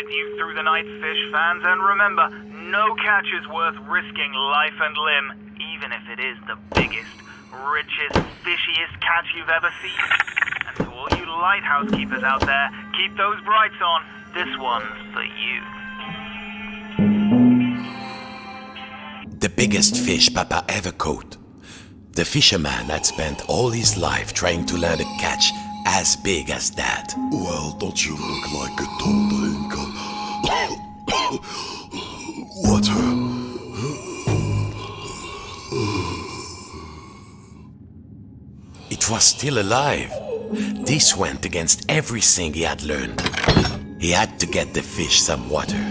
with you through the night, fish fans, and remember, no catch is worth risking life and limb, even if it is the biggest, richest, fishiest catch you've ever seen. And to all you lighthouse keepers out there, keep those brights on. This one's for you. The biggest fish Papa ever caught. The fisherman had spent all his life trying to learn a catch as big as that. Well, don't you look like a tall drink of water? It was still alive. This went against everything he had learned. He had to get the fish some water.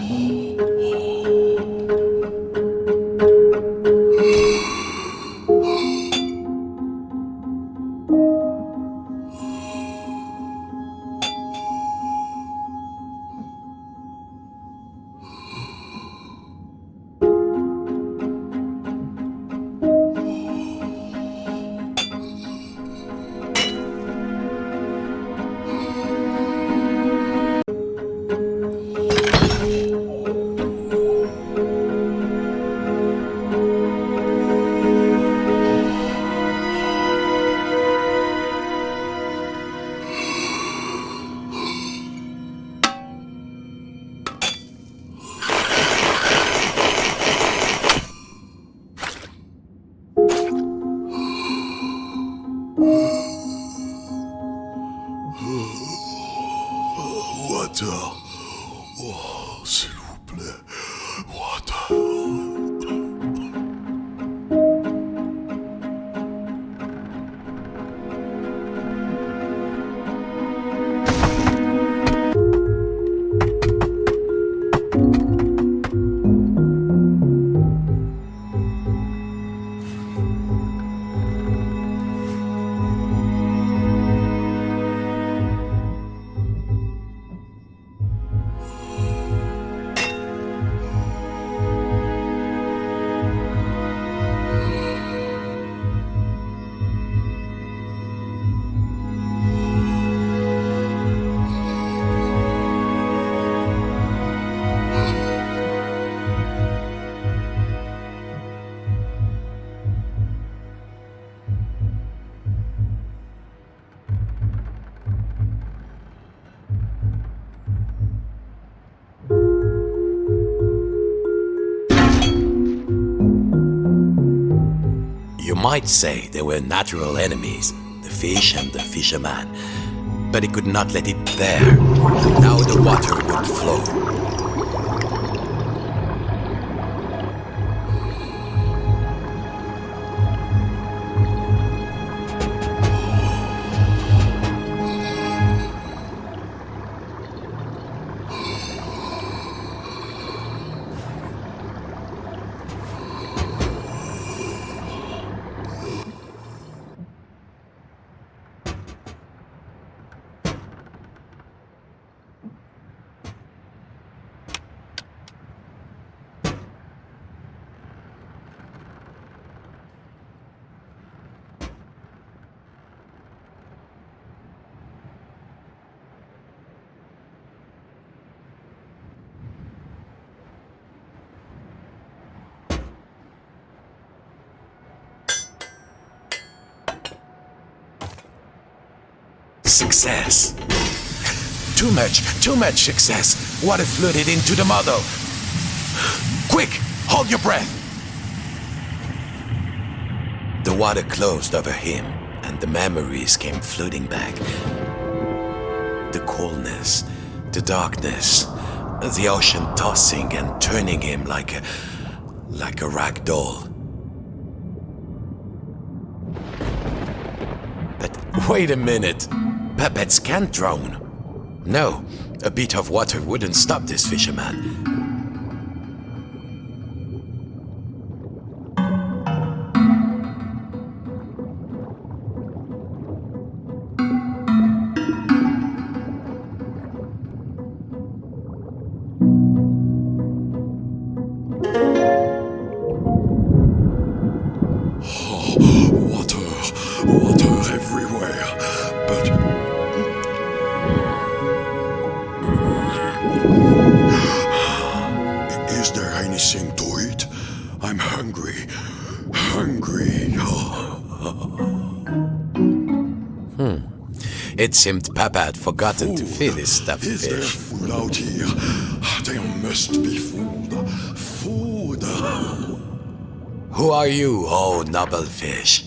Water. Oh, s'il vous plaît. Water. You might say they were natural enemies, the fish and the fisherman, but he could not let it there. Now the water would flow. Success. Too much success. Water flooded into the model. Quick, hold your breath. The water closed over him, and the memories came flooding back. The coolness, the darkness, the ocean tossing and turning him like a rag doll. But wait a minute. Puppets can't drown. No, a bit of water wouldn't stop this fisherman. Water everywhere. But It seemed Papa had forgotten to feed his stuffed Is there fish. food out here? There must be food. Food. Who are you, oh noble fish?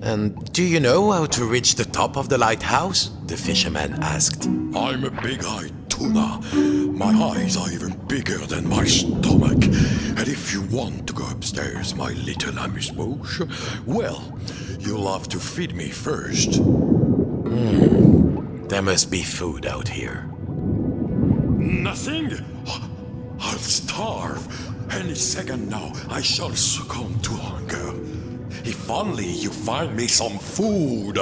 And do you know how to reach the top of the lighthouse? The fisherman asked. I'm a big-eyed tuna. My eyes are even bigger than my stomach. And if you want to go upstairs, my little amuse-bouche, well, you'll have to feed me first. There must be food out here. Nothing? I'll starve. Any second now, I shall succumb to hunger. If only you find me some food.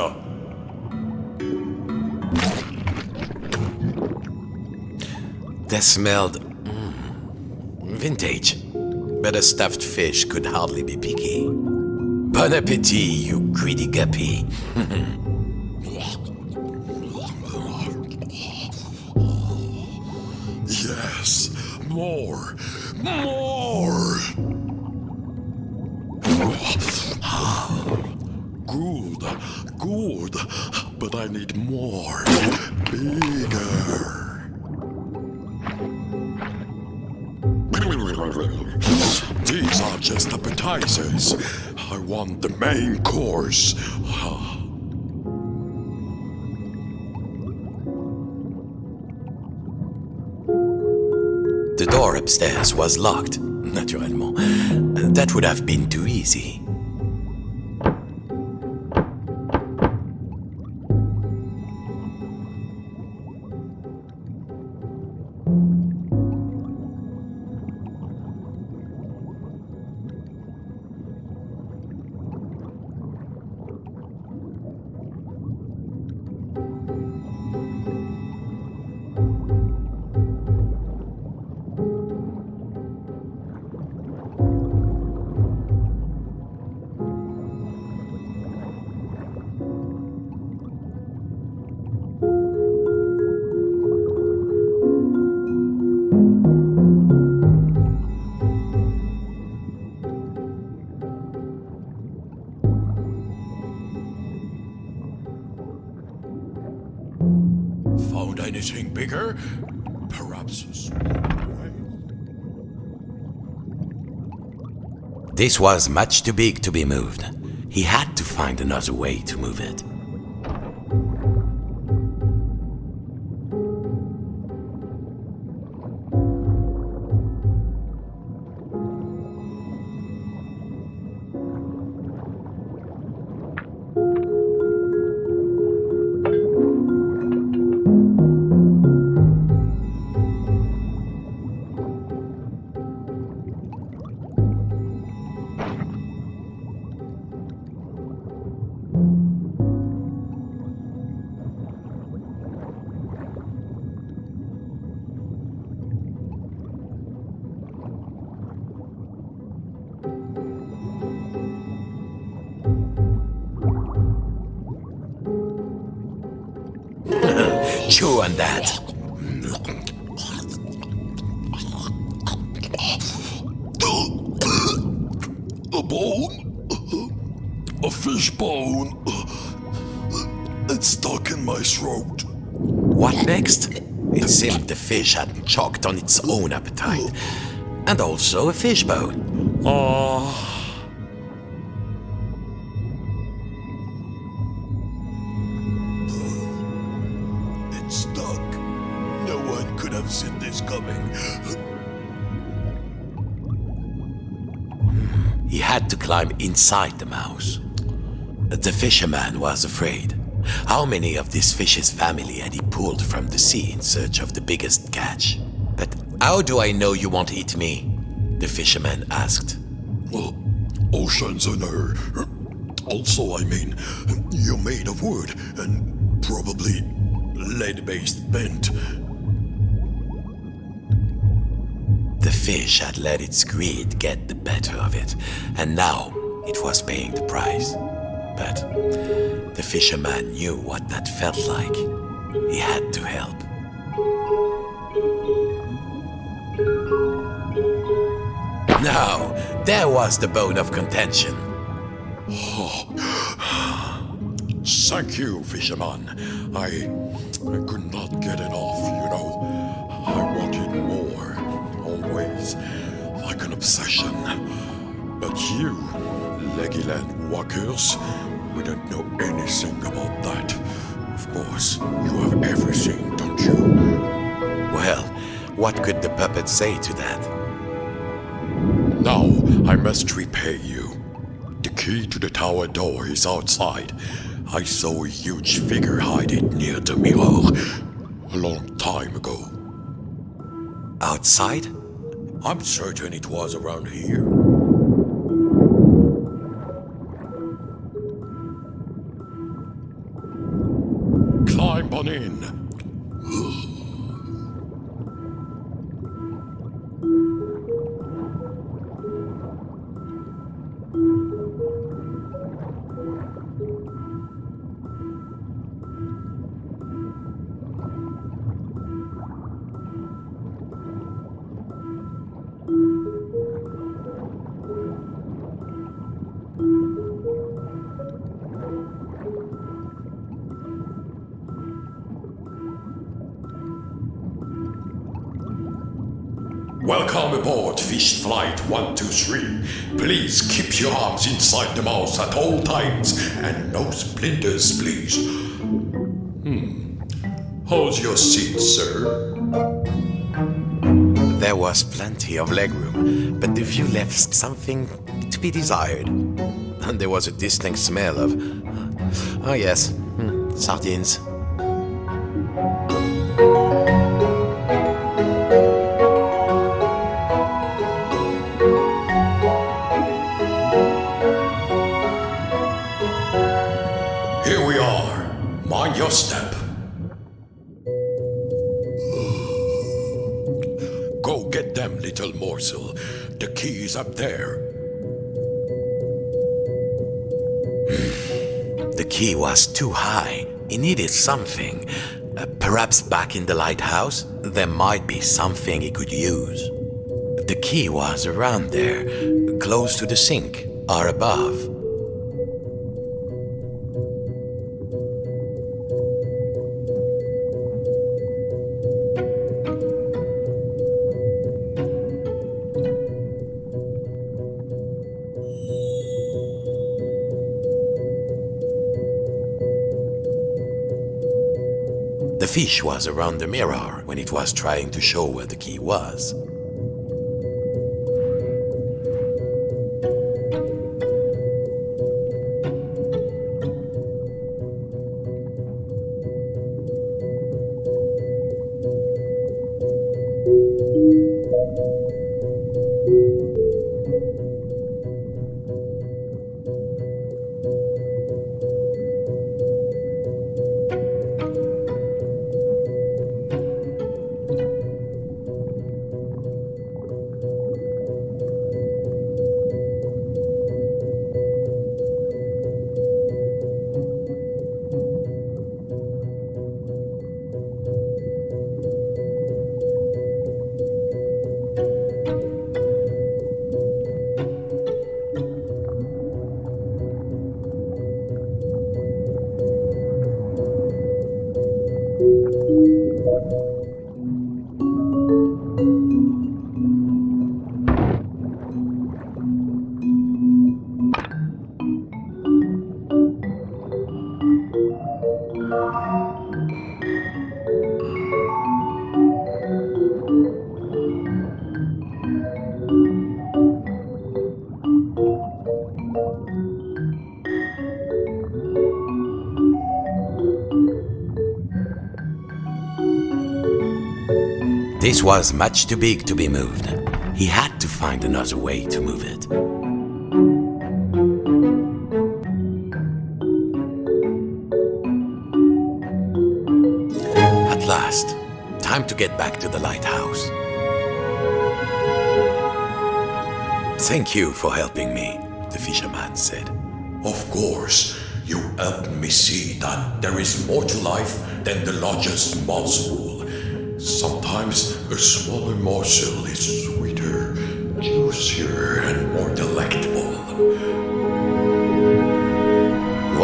They smelled vintage, but a stuffed fish could hardly be picky. Bon appetit, you greedy guppy. Yes, more. More. Good, good, but I need more. Bigger. These are just appetizers. I want the main course. The door upstairs was locked, naturellement. That would have been too easy. Found anything bigger? Perhaps a small whale? This was much too big to be moved. He had to find another way to move it. Chew on that. A bone? A fish bone? It's stuck in my throat. What next? It seemed the fish had choked on its own appetite. And also a fish bone. It's stuck. No one could have seen this coming. He had to climb inside the mouse. The fisherman was afraid. How many of this fish's family had he pulled from the sea in search of the biggest catch? But how do I know you won't eat me? The fisherman asked. Well, oceans and air. Also, I mean, you're made of wood and probably lead-based bent. The fish had let its greed get the better of it, and now it was paying the price. But the fisherman knew what that felt like. He had to help. Now, there was the bone of contention. Thank you, Fisherman. I could not get enough, you know. I wanted more, always, like an obsession. But you, Leggyland walkers, we don't know anything about that. Of course, you have everything, don't you? Well, what could the puppet say to that? Now, I must repay you. The key to the tower door is outside. I saw a huge figure hide it near the mirror a long time ago. Outside? I'm certain it was around here. Climb on in. Welcome aboard Fish Flight 123. Please keep your arms inside the mouth at all times and no splinters, please. How's your seat, sir? There was plenty of legroom, but the view left something to be desired. And there was a distinct smell of... oh yes, sardines. Here we are. Mind your step. Go get them, little morsel. The key is up there. The key was too high. He needed something. Perhaps back in the lighthouse, there might be something he could use. The key was around there, close to the sink, or above. The fish was around the mirror when it was trying to show where the key was. This was much too big to be moved. He had to find another way to move it. At last, time to get back to the lighthouse. Thank you for helping me, the fisherman said. Of course, you helped me see that there is more to life than the largest mouthful. Sometimes a smaller morsel is sweeter, juicier, and more delectable.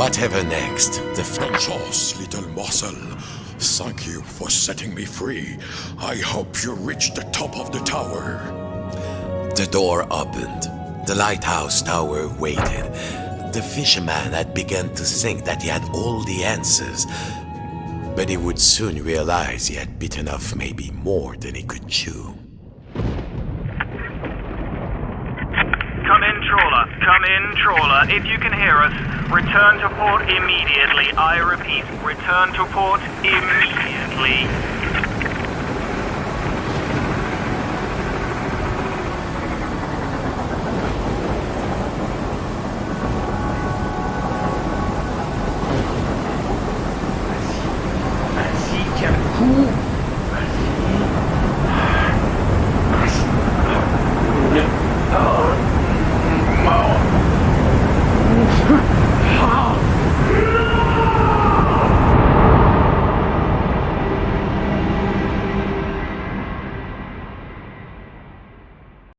Whatever next, the Precious little morsel, thank you for setting me free. I hope you reach the top of the tower. The door opened. The lighthouse tower waited. The fisherman had begun to think that he had all the answers, but he would soon realize he had bitten off maybe more than he could chew. Come in, trawler. Come in, trawler. If you can hear us, return to port immediately. I repeat, return to port immediately.